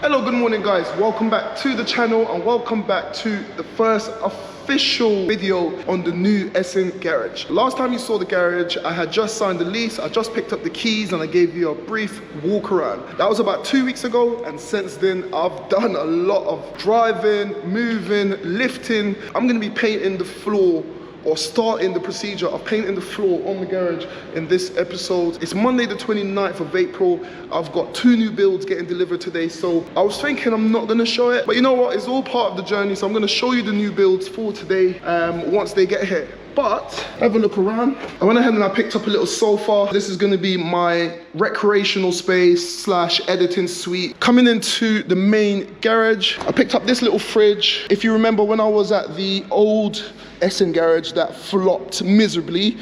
Hello, good morning guys. Welcome back to the channel and welcome back to the first official video on the new SN garage. Last time you saw the garage, I had just signed the lease, I just picked up the keys and I gave you a brief walk around. That was about 2 weeks ago, and since then I've done a lot of driving, moving, lifting. I'm gonna be painting the floor, or starting the procedure of painting the floor on the garage in this episode. It's Monday the 29th of April. I've got 2 new builds getting delivered today, so I was thinking I'm not gonna show it, but you know what, it's all part of the journey, so I'm gonna show you the new builds for today once they get here. But have a look around. I went ahead and I picked up a little sofa. This is gonna be my recreational space slash editing suite. Coming into the main garage, I picked up this little fridge. If you remember when I was at the old SN garage that flopped miserably,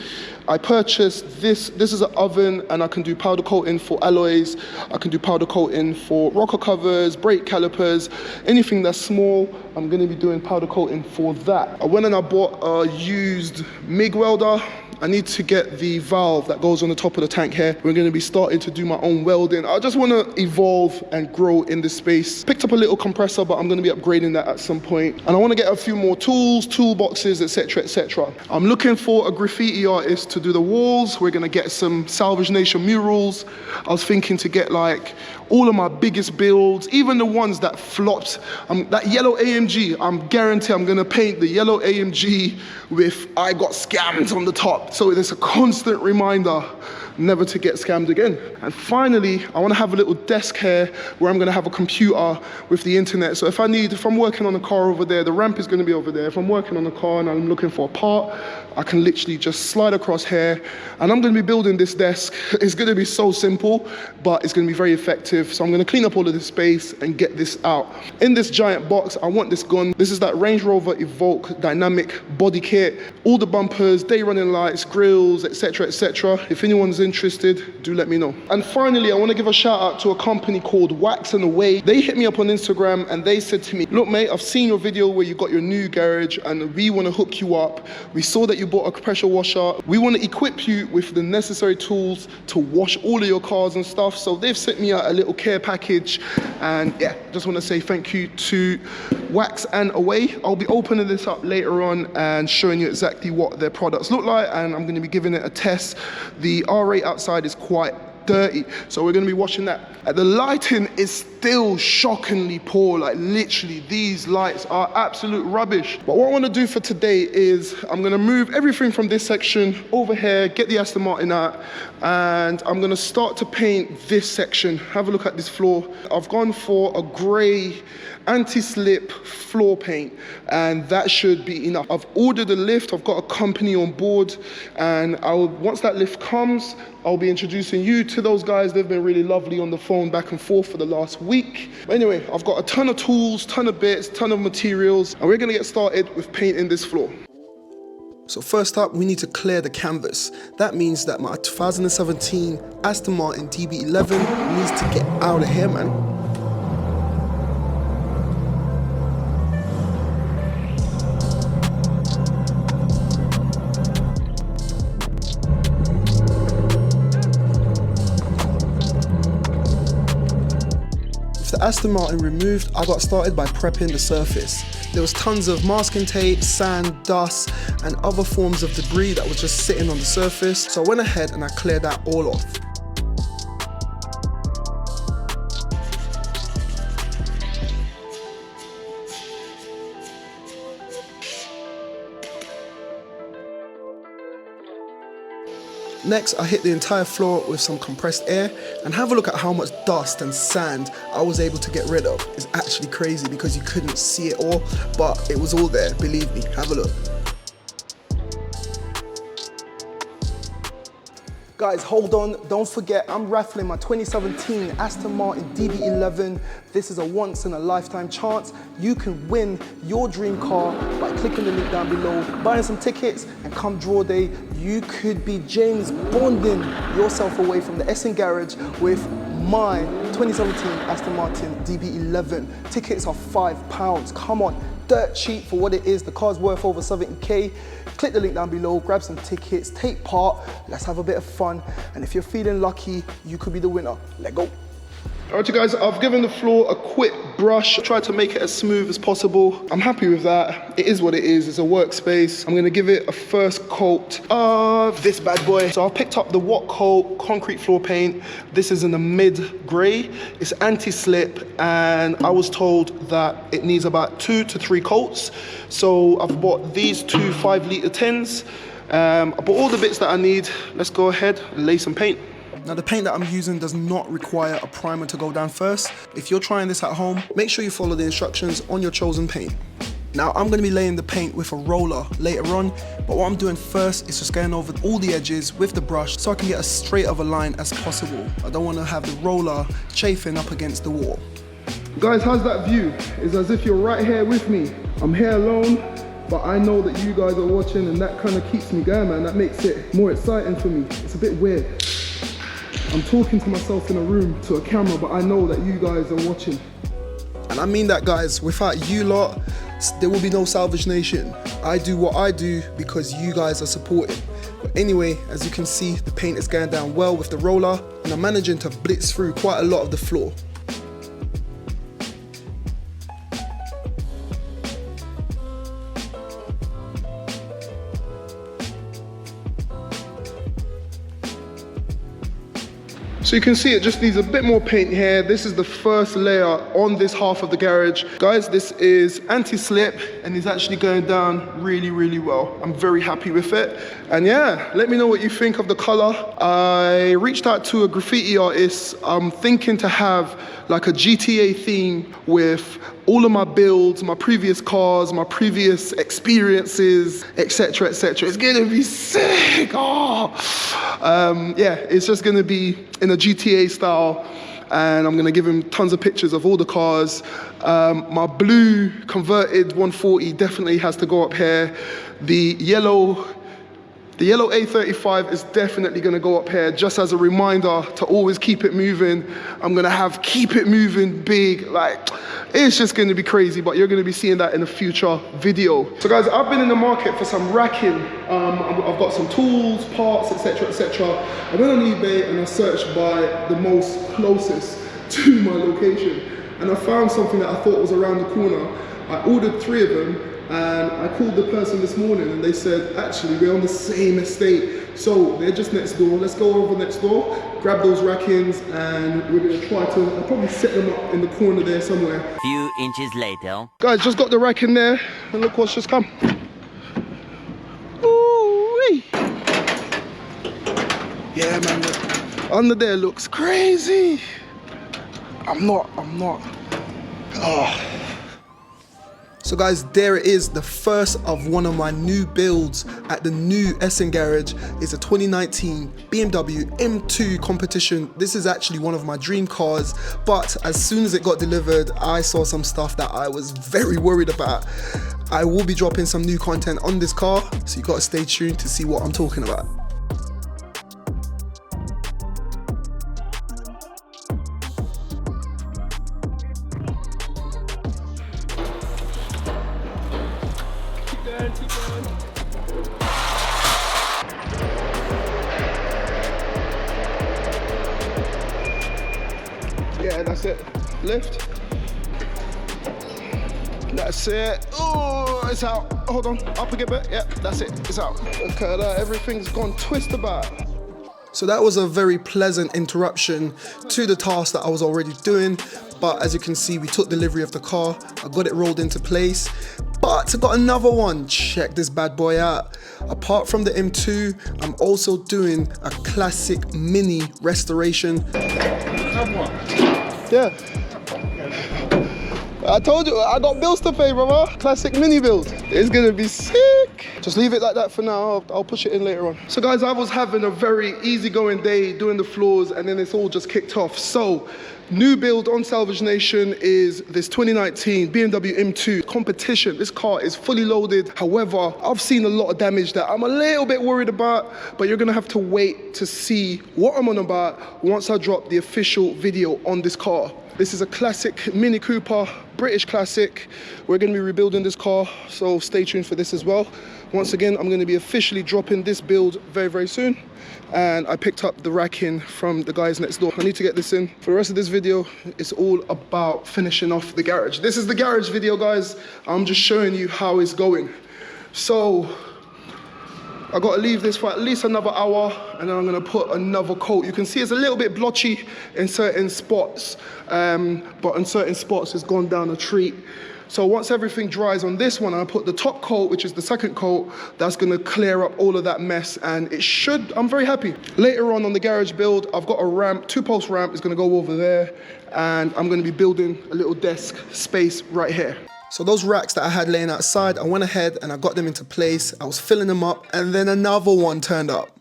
I purchased this. This is an oven, and I can do powder coating for alloys. I can do powder coating for rocker covers, brake calipers, anything that's small. I'm gonna be doing powder coating for that. I went and I bought a used MIG welder. I need to get the valve that goes on the top of the tank here. We're gonna be starting to do my own welding. I just wanna evolve and grow in this space. Picked up a little compressor, but I'm gonna be upgrading that at some point. And I wanna get a few more tools, toolboxes, etc., etc. I'm looking for a graffiti artist to do the walls. We're gonna get some Salvage Nation murals. I was thinking to get like all of my biggest builds, even the ones that flopped. That yellow AMG, I'm guaranteed I'm gonna paint the yellow AMG with "I got scammed" on the top. So it's a constant reminder never to get scammed again. And finally, I wanna have a little desk here where I'm gonna have a computer with the internet. So if I'm working on a car over there, the ramp is gonna be over there. If I'm working on a car and I'm looking for a part, I can literally just slide across here, and I'm gonna be building this desk. It's gonna be so simple, but it's gonna be very effective. So I'm gonna clean up all of this space and get this out. In this giant box, I want this gun. This is that Range Rover Evoque dynamic body kit. All the bumpers, day running lights, grills, etc., etc. If anyone's interested, do let me know. And finally, I wanna give a shout out to a company called Wax and Away. They hit me up on Instagram and they said to me, "Look mate, I've seen your video where you got your new garage and we wanna hook you up. We saw that you bought a pressure washer. We want to equip you with the necessary tools to wash all of your cars and stuff." So they've sent me out a little care package, and yeah, just want to say thank you to Wax and Away. I'll be opening this up later on and showing you exactly what their products look like, and I'm going to be giving it a test. The R rate outside is quite dirty, so we're going to be watching that. The lighting is still shockingly poor, like literally these lights are absolute rubbish. But what I want to do for today is I'm going to move everything from this section over here, get the Aston Martin out, and I'm going to start to paint this section. Have a look at this floor. I've gone for a grey anti-slip floor paint, and that should be enough. I've ordered a lift, I've got a company on board, and once that lift comes, I'll be introducing you to those guys. They've been really lovely on the phone back and forth for the last week. But anyway, I've got a ton of tools, ton of bits, ton of materials, and we're gonna get started with painting this floor. So first up, we need to clear the canvas. That means that my 2017 Aston Martin DB11 needs to get out of here, man. The Aston Martin removed, I got started by prepping the surface. There was tons of masking tape, sand, dust, and other forms of debris that was just sitting on the surface, so I went ahead and I cleared that all off. Next, I hit the entire floor with some compressed air, and have a look at how much dust and sand I was able to get rid of. It's actually crazy because you couldn't see it all, but it was all there, believe me. Have a look. Guys, hold on, don't forget, I'm raffling my 2017 Aston Martin DB11. This is a once in a lifetime chance. You can win your dream car by clicking the link down below, buying some tickets, and come draw day, you could be James Bonding yourself away from the SN garage with my 2017 Aston Martin DB11. Tickets are £5, come on. Dirt cheap for what it is. The car's worth over 70k. Click the link down below, grab some tickets, take part, let's have a bit of fun. And if you're feeling lucky, you could be the winner. Let go. Alright you guys, I've given the floor a quick brush, tried to make it as smooth as possible. I'm happy with that. It is what it is, it's a workspace. I'm gonna give it a first coat of this bad boy. So I've picked up the Watt Coat concrete floor paint. This is in the mid grey. It's anti-slip, and I was told that it needs about 2 to 3 coats. So I've bought these 2 5-litre tins. I bought all the bits that I need. Let's go ahead and lay some paint. Now the paint that I'm using does not require a primer to go down first. If you're trying this at home, make sure you follow the instructions on your chosen paint. Now I'm going to be laying the paint with a roller later on, but what I'm doing first is just going over all the edges with the brush so I can get as straight of a line as possible. I don't want to have the roller chafing up against the wall. Guys, how's that view? It's as if you're right here with me. I'm here alone, but I know that you guys are watching, and that kind of keeps me going, man. That makes it more exciting for me. It's a bit weird. I'm talking to myself in a room to a camera, but I know that you guys are watching. And I mean that, guys. Without you lot, there will be no Salvage Nation. I do what I do because you guys are supporting. But anyway, as you can see, the paint is going down well with the roller, and I'm managing to blitz through quite a lot of the floor. So you can see it just needs a bit more paint here. This is the first layer on this half of the garage. Guys, this is anti-slip, and it's actually going down really, really well. I'm very happy with it. And yeah, let me know what you think of the color. I reached out to a graffiti artist. I'm thinking to have like a GTA theme with all of my builds, my previous cars, my previous experiences, etc., etc. It's gonna be sick. Oh. Yeah, it's just gonna be in a GTA style, and I'm gonna give him tons of pictures of all the cars. My blue converted 140 definitely has to go up here. The yellow A35 is definitely gonna go up here, just as a reminder to always keep it moving. I'm gonna have keep it moving big, like, it's just gonna be crazy, but you're gonna be seeing that in a future video. So guys, I've been in the market for some racking. I've got some tools, parts, etc., etc. I went on eBay and I searched by the most closest to my location, and I found something that I thought was around the corner. I ordered 3 of them, and I called the person this morning and they said, actually, we're on the same estate. So they're just next door. Let's go over next door, grab those rackings, and we're gonna try to, I'll probably set them up in the corner there somewhere. Few inches later. Guys, just got the rack in there, and look what's just come. Ooh-wee. Yeah, man, look. Under there looks crazy. I'm not. Oh. So guys, there it is, the first of one of my new builds at the new Essen garage. Is a 2019 BMW M2 competition. This is actually one of my dream cars, but as soon as it got delivered, I saw some stuff that I was very worried about. I will be dropping some new content on this car, so you gotta stay tuned to see what I'm talking about. Yeah, that's it. Lift. That's it. Oh, it's out. Hold on. Up a bit. Yeah, that's it. It's out. Look at that. Everything's gone twist about. So that was a very pleasant interruption to the task that I was already doing. But as you can see, we took delivery of the car. I got it rolled into place. But I got another one. Check this bad boy out. Apart from the M2, I'm also doing a classic mini restoration. Yeah. I told you, I got bills to pay, brother. Classic mini build. It's gonna be sick. Just leave it like that for now. I'll push it in later on. So guys, I was having a very easygoing day doing the floors, and then it's all just kicked off. So, new build on Salvage Nation is this 2019 BMW M2 competition. This car is fully loaded. However, I've seen a lot of damage that I'm a little bit worried about, but you're gonna have to wait to see what I'm on about once I drop the official video on this car. This is a classic Mini Cooper, British classic. We're going to be rebuilding this car, so stay tuned for this as well. Once again, I'm going to be officially dropping this build very, very soon. And I picked up the racking from the guys next door. I need to get this in. For the rest of this video, it's all about finishing off the garage. This is the garage video, guys. I'm just showing you how it's going. So I got to leave this for at least another hour, and then I'm going to put another coat. You can see it's a little bit blotchy in certain spots, but in certain spots it's gone down a treat. So once everything dries on this one, I put the top coat, which is the second coat. That's going to clear up all of that mess, and it should, I'm very happy. Later on the garage build, I've got a ramp, 2-post ramp is going to go over there, and I'm going to be building a little desk space right here. So those racks that I had laying outside, I went ahead and I got them into place. I was filling them up, and then another one turned up.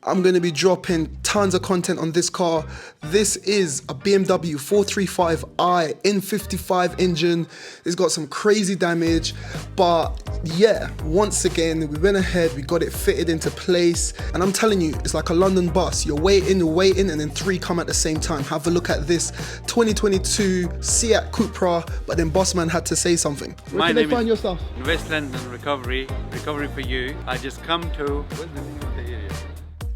I'm going to be dropping tons of content on this car. This is a BMW 435i in 55 engine. It's got some crazy damage, but yeah, once again, we went ahead, we got it fitted into place, and I'm telling you, it's like a London bus. You're waiting, and then 3 come at the same time. Have a look at this 2022 Seat Cupra, but then Bossman had to say something. Where can they find your stuff? In West London, recovery for you. I just come to, what's the name of the area?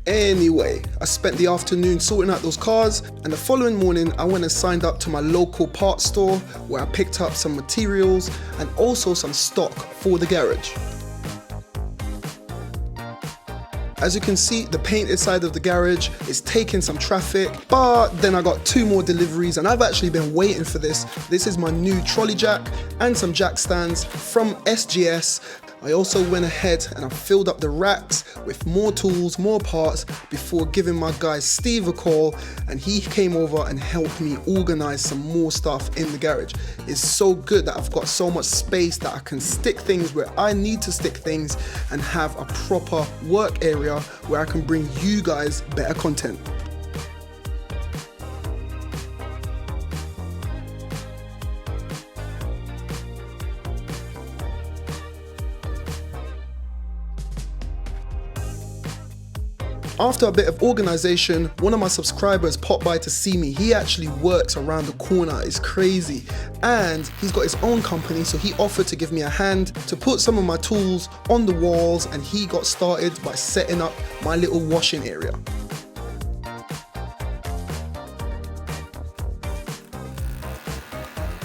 Anyway, I spent the afternoon sorting out those cars, and the following morning I went and signed up to my local parts store where I picked up some materials and also some stock for the garage. As you can see, the painted side of the garage is taking some traffic, but then I got 2 more deliveries, and I've actually been waiting for this. This is my new trolley jack and some jack stands from SGS. I also went ahead and I filled up the racks with more tools, more parts, before giving my guy Steve a call, and he came over and helped me organize some more stuff in the garage. It's so good that I've got so much space that I can stick things where I need to stick things and have a proper work area where I can bring you guys better content. After a bit of organization, one of my subscribers popped by to see me. He actually works around the corner, it's crazy. And he's got his own company, so he offered to give me a hand to put some of my tools on the walls, and he got started by setting up my little washing area.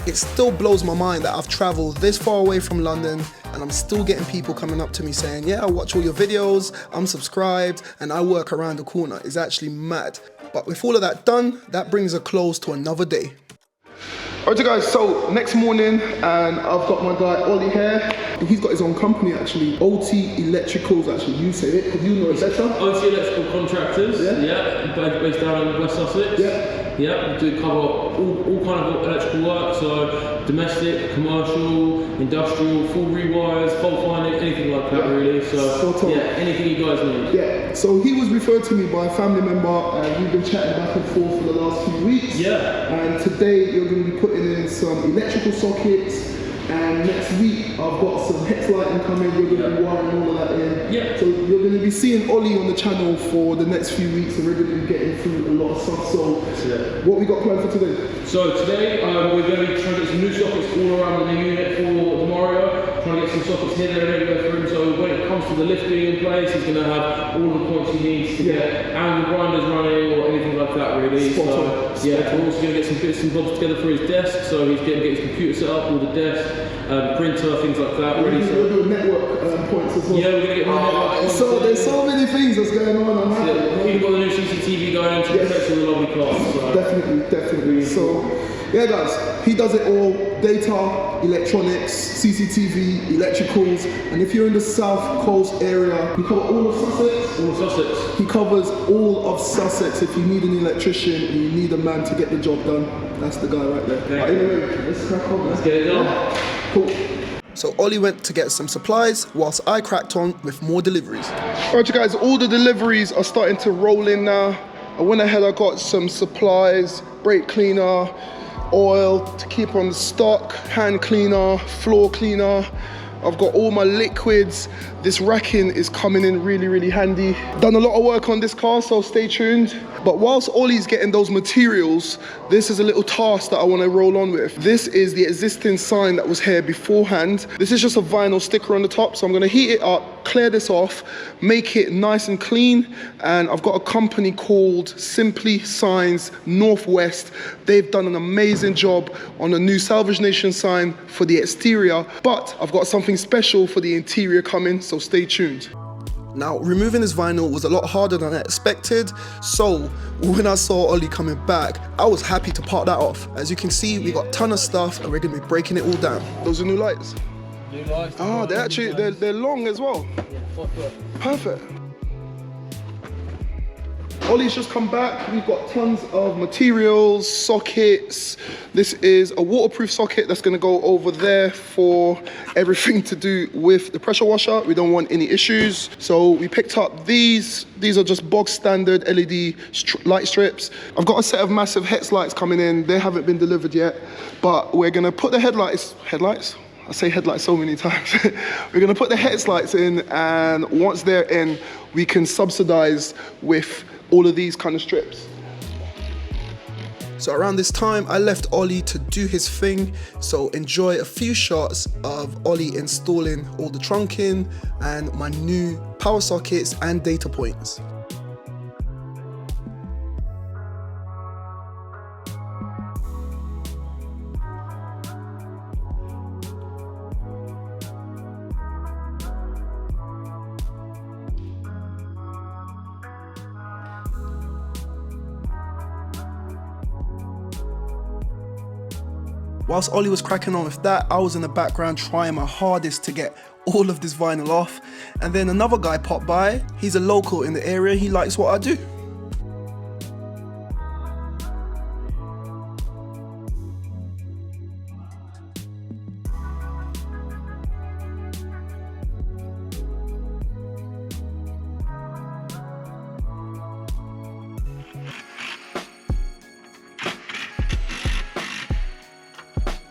It still blows my mind that I've traveled this far away from London, and I'm still getting people coming up to me saying, yeah, I watch all your videos, I'm subscribed, and I work around the corner. It's actually mad. But with all of that done, that brings a close to another day. Alright guys, so next morning, and I've got my guy Ollie here. He's got his own company actually, OT Electricals actually, you say it, because you know it better. OT Electrical Contractors, yeah, based down in West Sussex. Yeah, we do cover all kind of electrical work, so domestic, commercial, industrial, full rewires, fault finding, anything like that really. So yeah, anything you guys need. Yeah, so he was referred to me by a family member, and we've been chatting back and forth for the last few weeks. Yeah. And today you're going to be putting in some electrical sockets, and next week I've got some hex lighting coming. You're going to be wiring all of that in. Yeah. So you're going to be seeing Ollie on the channel for the next few weeks, and we're going to be getting through a lot of stuff. So what we got planned for today? So today we're going to be trying to get some new sockets all around the unit for tomorrow. Trying to get some sockets here, there, and everywhere through. So when it comes to the lift being in place, he's going to have all the points he needs to get angle grinders running or anything like that really. So yeah, we're also going to get some bits and bobs together for his desk. So he's going to get his computer set up, all the desk, printer, things like that. We're going to do network points as well. Yeah, we're going to get more network points. So there's so many things that's going on. I'm happy. We've got the new CCTV going to protect all the lovely cars. So. Definitely. So yeah guys, he does it all: data, electronics, CCTV, electricals. And if you're in the South Coast area, he covers all of Sussex. All of Sussex. He covers all of Sussex. If you need an electrician and you need a man to get the job done, that's the guy right there. But anyway, let's crack on. Let's get it done. Cool. So Ollie went to get some supplies whilst I cracked on with more deliveries. Alright you guys, all the deliveries are starting to roll in now. I went ahead, I got some supplies, brake cleaner, oil to keep on stock, hand cleaner, floor cleaner, I've got all my liquids. This racking is coming in really, really handy. Done a lot of work on this car, so stay tuned. But whilst Ollie's getting those materials, this is a little task that I want to roll on with. This is the existing sign that was here beforehand. This is just a vinyl sticker on the top, so I'm going to heat it up, clear this off, make it nice and clean. And I've got a company called Simply Signs Northwest. They've done an amazing job on a new Salvage Nation sign for the exterior, but I've got something special for the interior coming, so stay tuned. Now, removing this vinyl was a lot harder than I expected, so when I saw Ollie coming back, I was happy to part that off. As you can see, we got a ton of stuff and we're gonna be breaking it all down. Those are new lights? New lights. Oh, they're long as well. Yeah, 5 foot. Perfect. Ollie's just come back. We've got tons of materials, sockets. This is a waterproof socket that's going to go over there for everything to do with the pressure washer. We don't want any issues. So we picked up these. These are just box standard LED light strips. I've got a set of massive headlights coming in. They haven't been delivered yet, but we're going to put the headlights? I say headlights so many times. We're going to put the headlights in, and once they're in, we can subsidize with all of these kind of strips. So around this time, I left Ollie to do his thing. So enjoy a few shots of Ollie installing all the trunking and my new power sockets and data points. Whilst Ollie was cracking on with that, I was in the background trying my hardest to get all of this vinyl off. And then another guy popped by. He's a local in the area. He likes what I do.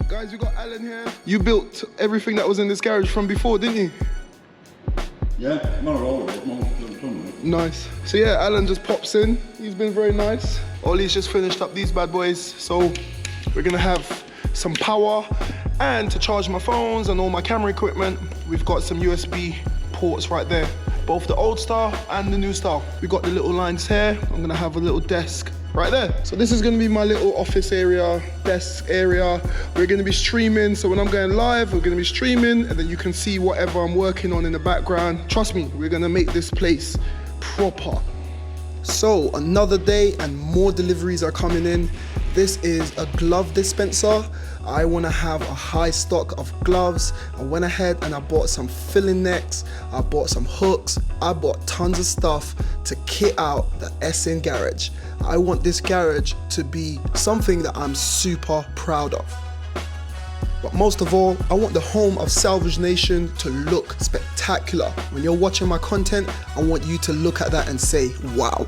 Guys, we got Alan here. You built everything that was in this garage from before, didn't you? Yeah, not all of it, most of it. Nice. So yeah, Alan just pops in. He's been very nice. Ollie's just finished up these bad boys. So we're gonna have some power, and to charge my phones and all my camera equipment, we've got some USB ports right there. Both the old style and the new style. We've got the little lines here. I'm gonna have a little desk right there. So this is gonna be my little office area, desk area. We're gonna be streaming, so when I'm going live, we're gonna be streaming, and then you can see whatever I'm working on in the background. Trust me, we're gonna make this place proper. So another day and more deliveries are coming in. This is a glove dispenser. I want to have a high stock of gloves. I went ahead and I bought some filling necks, I bought some hooks, I bought tons of stuff to kit out the SN garage. I want this garage to be something that I'm super proud of. But most of all, I want the home of Salvage Nation to look spectacular. When you're watching my content, I want you to look at that and say, wow.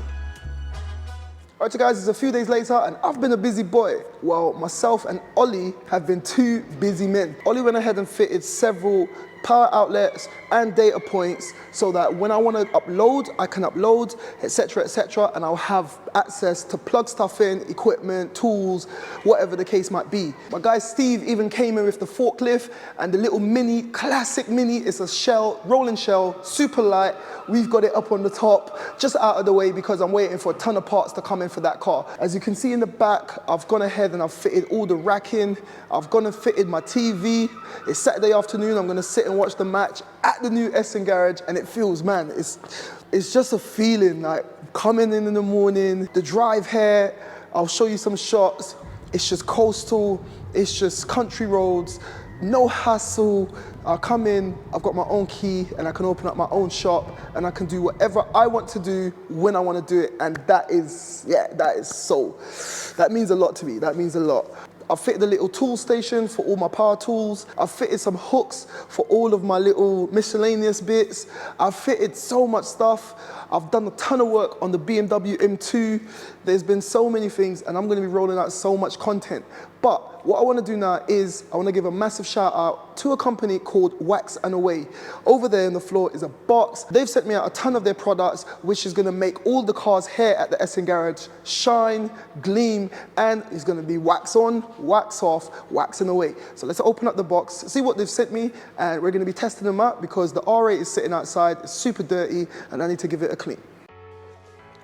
Alright, so guys, it's a few days later and I've been a busy boy. Well, myself and Ollie have been two busy men. Ollie went ahead and fitted several power outlets and data points so that when I want to upload, I can upload, etc., and I'll have access to plug stuff in, equipment, tools, whatever the case might be. My guy Steve even came in with the forklift and the little mini, classic mini. It's a shell, rolling shell, super light. We've got it up on the top, just out of the way because I'm waiting for a ton of parts to come in for that car. As you can see in the back, I've gone ahead and I've fitted all the racking. I've gone and fitted my TV. It's Saturday afternoon. I'm gonna sit and watch the match at the new SN garage, and it feels, man, it's just a feeling like coming in the morning, the drive here. I'll show you some shots. It's just coastal. It's just country roads. No hassle. I come in, I've got my own key, and I can open up my own shop, and I can do whatever I want to do when I want to do it. And that is, yeah, that means a lot to me. That means a lot. I've fitted a little tool station for all my power tools. I've fitted some hooks for all of my little miscellaneous bits. I've fitted so much stuff. I've done a ton of work on the BMW M2. There's been so many things, and I'm gonna be rolling out so much content. But what I want to do now is I want to give a massive shout out to a company called Wax and Away. Over there on the floor is a box. They've sent me out a ton of their products, which is going to make all the cars here at the Essen Garage shine, gleam, and it's going to be wax on, wax off, wax and away. So let's open up the box, see what they've sent me, and we're going to be testing them out because the R8 is sitting outside, it's super dirty, and I need to give it a clean.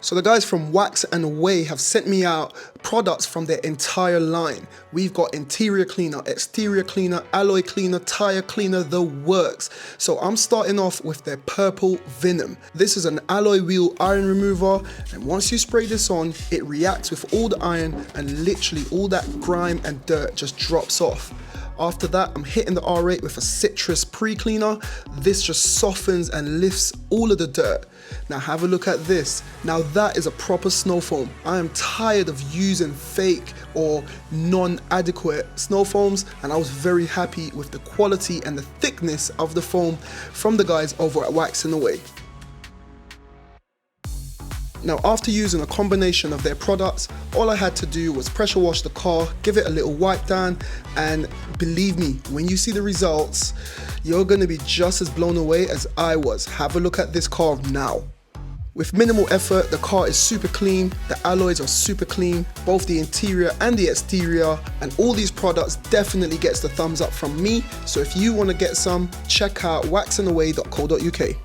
So the guys from Wax and Away have sent me out products from their entire line. We've got interior cleaner, exterior cleaner, alloy cleaner, tire cleaner, the works. So I'm starting off with their purple venom. This is an alloy wheel iron remover, and once you spray this on, it reacts with all the iron and literally all that grime and dirt just drops off. After that, I'm hitting the R8 with a citrus pre-cleaner. This just softens and lifts all of the dirt. Now have a look at this. Now that is a proper snow foam. I am tired of using fake or non-adequate snow foams, and I was very happy with the quality and the thickness of the foam from the guys over at Wax and Away. Now after using a combination of their products, all I had to do was pressure wash the car, give it a little wipe down, and believe me, when you see the results, you're going to be just as blown away as I was. Have a look at this car now. With minimal effort, the car is super clean, the alloys are super clean, both the interior and the exterior, and all these products definitely gets the thumbs up from me. So if you want to get some, check out waxandaway.co.uk.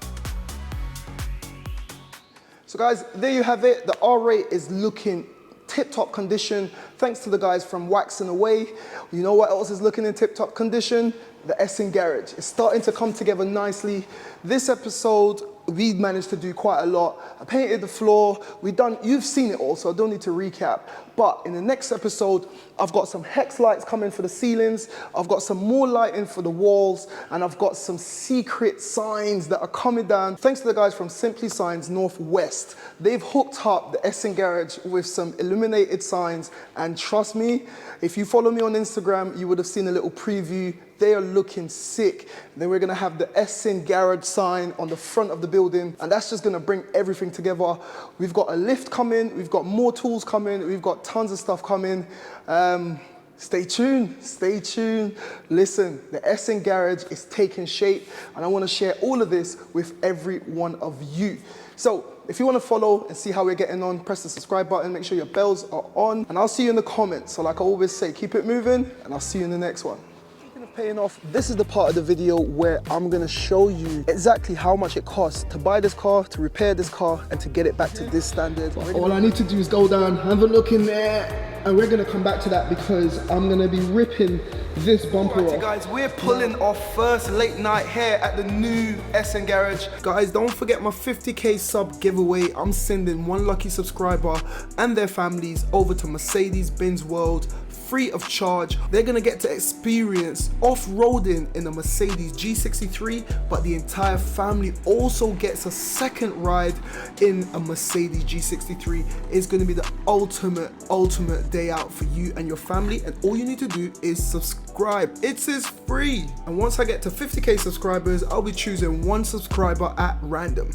So guys, there you have it. The R8 is looking tip-top condition thanks to the guys from Wax and Away. You know what else is looking in tip-top condition? The Essen Garage. It's starting to come together nicely. This episode, we managed to do quite a lot. I painted the floor. You've seen it all, so I don't need to recap. But in the next episode, I've got some hex lights coming for the ceilings. I've got some more lighting for the walls, and I've got some secret signs that are coming down. Thanks to the guys from Simply Signs Northwest. They've hooked up the Essen Garage with some illuminated signs, and trust me, if you follow me on Instagram, you would have seen a little preview. They are looking sick. Then we're gonna have the Essen Garage sign on the front of the building, and that's just gonna bring everything together. We've got a lift coming, we've got more tools coming, we've got tons of stuff coming. Stay tuned, stay tuned. Listen, the Essen Garage is taking shape, and I wanna share all of this with every one of you. So if you want to follow and see how we're getting on, press the subscribe button, make sure your bells are on, and I'll see you in the comments. So like I always say, keep it moving, and I'll see you in the next one. Speaking of paying off, this is the part of the video where I'm going to show you exactly how much it costs to buy this car, to repair this car, and to get it back to this standard. All I need to do is go down, have a look in there, and we're going to come back to that because I'm going to be ripping this bumper off. Guys, we're pulling our first late night here at the new Essen Garage. Guys, don't forget my 50k sub giveaway. I'm sending one lucky subscriber and their families over to Mercedes-Benz World free of charge. They're gonna get to experience off-roading in a Mercedes G63, but the entire family also gets a second ride in a Mercedes G63. It's gonna be the ultimate day out for you and your family, and all you need to do is subscribe. It is free. And once I get to 50k subscribers, I'll be choosing one subscriber at random.